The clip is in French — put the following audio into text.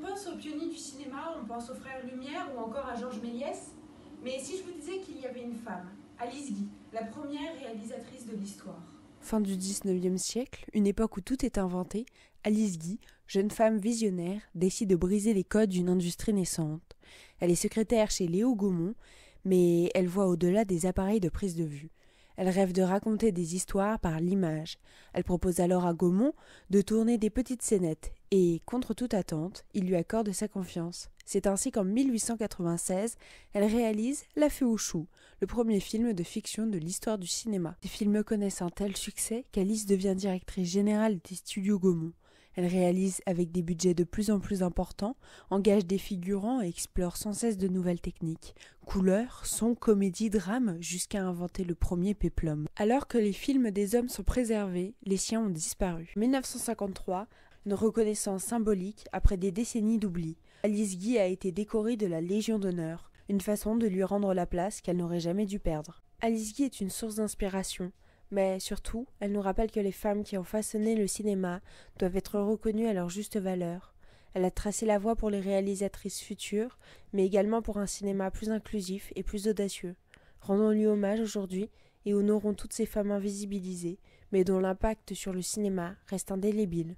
pense aux pionniers du cinéma, on pense aux frères Lumière ou encore à Georges Méliès. Mais si je vous disais qu'il y avait une femme, Alice Guy, la première réalisatrice de l'histoire. Fin du XIXe siècle, une époque où tout est inventé, Alice Guy, jeune femme visionnaire, décide de briser les codes d'une industrie naissante. Elle est secrétaire chez Léo Gaumont, mais elle voit au-delà des appareils de prise de vue. Elle rêve de raconter des histoires par l'image. Elle propose alors à Gaumont de tourner des petites scénettes et, contre toute attente, il lui accorde sa confiance. C'est ainsi qu'en 1896, elle réalise La Fée aux choux, le premier film de fiction de l'histoire du cinéma. Ces films connaissent un tel succès qu'Alice devient directrice générale des studios Gaumont. Elle réalise avec des budgets de plus en plus importants, engage des figurants et explore sans cesse de nouvelles techniques. Couleurs, sons, comédie, drame, jusqu'à inventer le premier péplum. Alors que les films des hommes sont préservés, les siens ont disparu. En 1953, une reconnaissance symbolique après des décennies d'oubli. Alice Guy a été décorée de la Légion d'honneur, une façon de lui rendre la place qu'elle n'aurait jamais dû perdre. Alice Guy est une source d'inspiration. Mais surtout, elle nous rappelle que les femmes qui ont façonné le cinéma doivent être reconnues à leur juste valeur. Elle a tracé la voie pour les réalisatrices futures, mais également pour un cinéma plus inclusif et plus audacieux. Rendons-lui hommage aujourd'hui et honorons toutes ces femmes invisibilisées, mais dont l'impact sur le cinéma reste indélébile.